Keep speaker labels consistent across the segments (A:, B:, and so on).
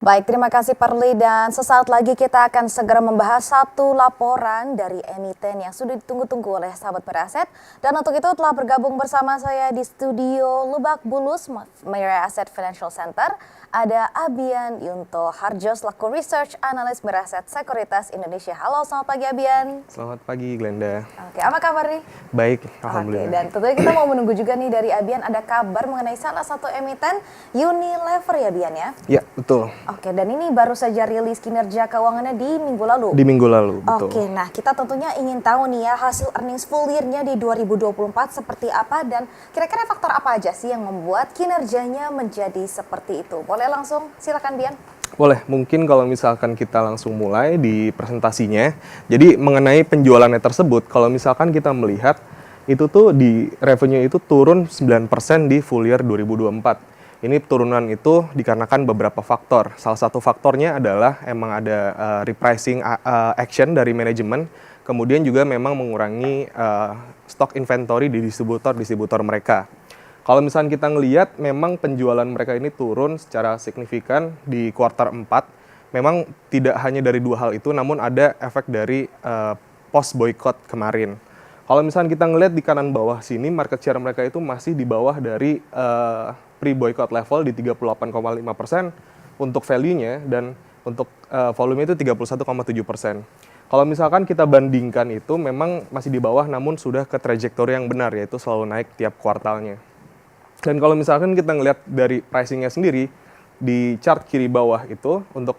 A: Baik, terima kasih Perli dan sesaat lagi kita akan segera membahas satu laporan dari emiten yang sudah ditunggu-tunggu oleh sahabat beraset. Dan untuk itu telah bergabung bersama saya di studio Lebak Bulus Mirae Asset Financial Center. Ada Abian Yunto Harjo selaku Research Analyst Mirae Sekuritas Indonesia. Halo, selamat pagi Abian.
B: Selamat pagi Glenda.
A: Oke, apa kabar nih?
B: Baik, alhamdulillah.
A: Oke, dan tentunya kita mau menunggu juga nih dari Abian ada kabar mengenai salah satu emiten Unilever ya Abian ya?
B: Ya, betul.
A: Oke, dan ini baru saja rilis kinerja keuangannya di minggu lalu.
B: Di minggu lalu, betul.
A: Oke, nah kita tentunya ingin tahu nih ya hasil earnings full year-nya di 2024 seperti apa dan kira-kira faktor apa aja sih yang membuat kinerjanya menjadi seperti itu. Boleh langsung, silakan Bian.
B: Boleh, mungkin kalau misalkan kita langsung mulai di presentasinya. Jadi mengenai penjualannya tersebut, kalau misalkan kita melihat itu tuh di revenue itu turun 9% di full year 2024. Ini turunan itu dikarenakan beberapa faktor. Salah satu faktornya adalah emang ada repricing action dari manajemen, kemudian juga memang mengurangi stok inventory di distributor mereka. Kalau misalnya kita ngelihat memang penjualan mereka ini turun secara signifikan di kuartal 4. Memang tidak hanya dari dua hal itu, namun ada efek dari post boycott kemarin. Kalau misalnya kita ngelihat di kanan bawah sini, market share mereka itu masih di bawah dari pre-boycott level di 38,5% untuk value-nya, dan untuk volume itu 31,7%. Kalau misalkan kita bandingkan itu memang masih di bawah, namun sudah ke trajektori yang benar, yaitu selalu naik tiap kuartalnya. Dan kalau misalkan kita ngelihat dari pricing-nya sendiri, di chart kiri bawah itu untuk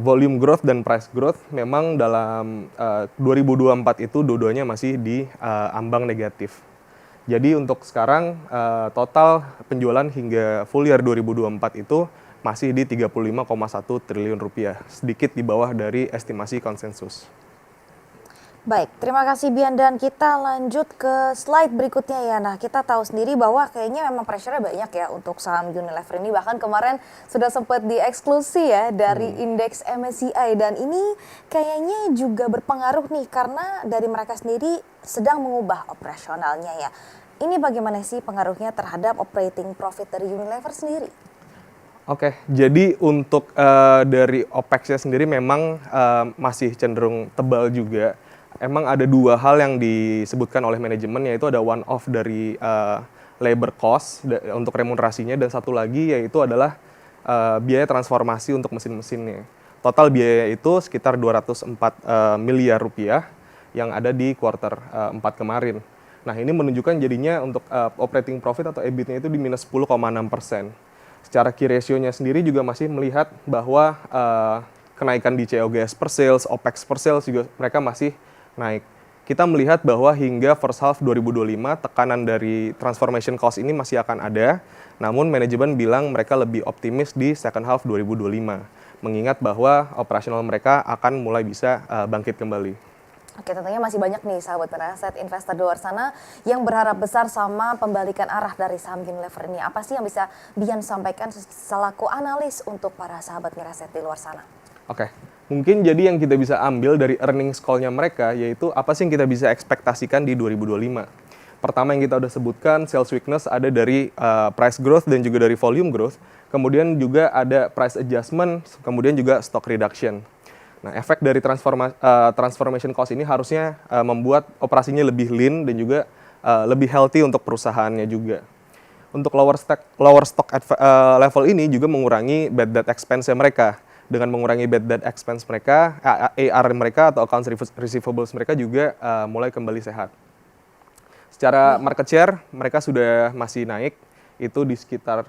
B: volume growth dan price growth memang dalam 2024 itu dua-duanya masih di ambang negatif. Jadi untuk sekarang total penjualan hingga full year 2024 itu masih di 35,1 triliun rupiah, sedikit di bawah dari estimasi konsensus.
A: Baik, terima kasih Bian dan kita lanjut ke slide berikutnya ya. Nah, kita tahu sendiri bahwa kayaknya memang pressure-nya banyak ya untuk saham Unilever ini. Bahkan kemarin sudah sempat dieksklusi ya dari indeks MSCI dan ini kayaknya juga berpengaruh nih karena dari mereka sendiri sedang mengubah operasionalnya ya. Ini bagaimana sih pengaruhnya terhadap operating profit dari Unilever sendiri?
B: Oke, jadi untuk dari OPEX-nya sendiri memang masih cenderung tebal juga. Emang ada dua hal yang disebutkan oleh manajemen, yaitu ada one off dari labor cost untuk remunerasinya, dan satu lagi yaitu adalah biaya transformasi untuk mesin-mesinnya. Total biaya itu sekitar 204 miliar rupiah yang ada di kuartal 4 kemarin. Nah, ini menunjukkan jadinya untuk operating profit atau EBIT-nya itu di minus 10,6%. Secara key ratio-nya sendiri juga masih melihat bahwa kenaikan di COGS per sales, OPEX per sales juga mereka masih naik. Kita melihat bahwa hingga first half 2025 tekanan dari transformation cost ini masih akan ada, namun manajemen bilang mereka lebih optimis di second half 2025, mengingat bahwa operasional mereka akan mulai bisa bangkit kembali.
A: Oke, tentunya masih banyak nih sahabat beraset investor di luar sana yang berharap besar sama pembalikan arah dari saham Unilever ini. Apa sih yang bisa Bian sampaikan selaku analis untuk para sahabat beraset di luar sana?
B: Oke, mungkin jadi yang kita bisa ambil dari earnings call-nya mereka, yaitu apa sih yang kita bisa ekspektasikan di 2025. Pertama yang kita udah sebutkan, sales weakness ada dari price growth dan juga dari volume growth. Kemudian juga ada price adjustment, kemudian juga stock reduction. Nah, efek dari transformation cost ini harusnya membuat operasinya lebih lean dan juga lebih healthy untuk perusahaannya juga. Untuk lower stock level ini juga mengurangi bad debt expense mereka. Dengan mengurangi bad debt expense mereka, AR mereka atau accounts receivables mereka juga mulai kembali sehat. Secara market share, mereka sudah masih naik, itu di sekitar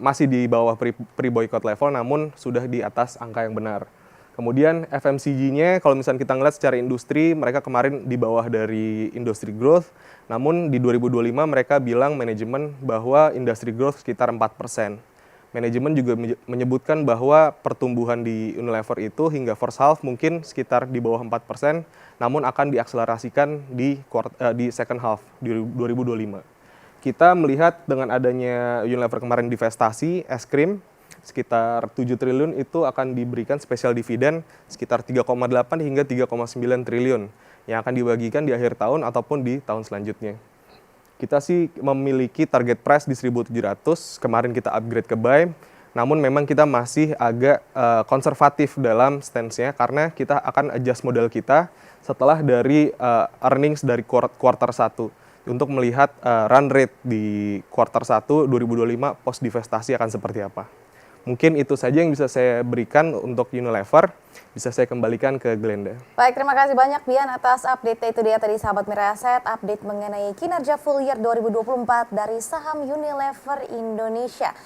B: masih di bawah pre-boycott level, namun sudah di atas angka yang benar. Kemudian FMCG-nya, kalau misalnya kita ngeliat secara industri, mereka kemarin di bawah dari industry growth, namun di 2025 mereka bilang manajemen bahwa industry growth sekitar 4%. Manajemen juga menyebutkan bahwa pertumbuhan di Unilever itu hingga first half mungkin sekitar di bawah 4%, namun akan diakselerasikan di second half di 2025. Kita melihat dengan adanya Unilever kemarin divestasi es krim, sekitar 7 triliun itu akan diberikan spesial dividen sekitar 3,8 hingga 3,9 triliun yang akan dibagikan di akhir tahun ataupun di tahun selanjutnya. Kita sih memiliki target price di 1.700, kemarin kita upgrade ke buy, Namun memang kita masih agak konservatif dalam stance-nya karena kita akan adjust modal kita setelah dari earnings dari quarter 1 untuk melihat run rate di quarter 1 2025 post divestasi akan seperti apa. Mungkin itu saja yang bisa saya berikan untuk Unilever. Bisa saya kembalikan ke Glenda.
A: Baik, terima kasih banyak Bian atas update. Itu dia tadi sahabat Mira Asset, update mengenai kinerja full year 2024 dari saham Unilever Indonesia.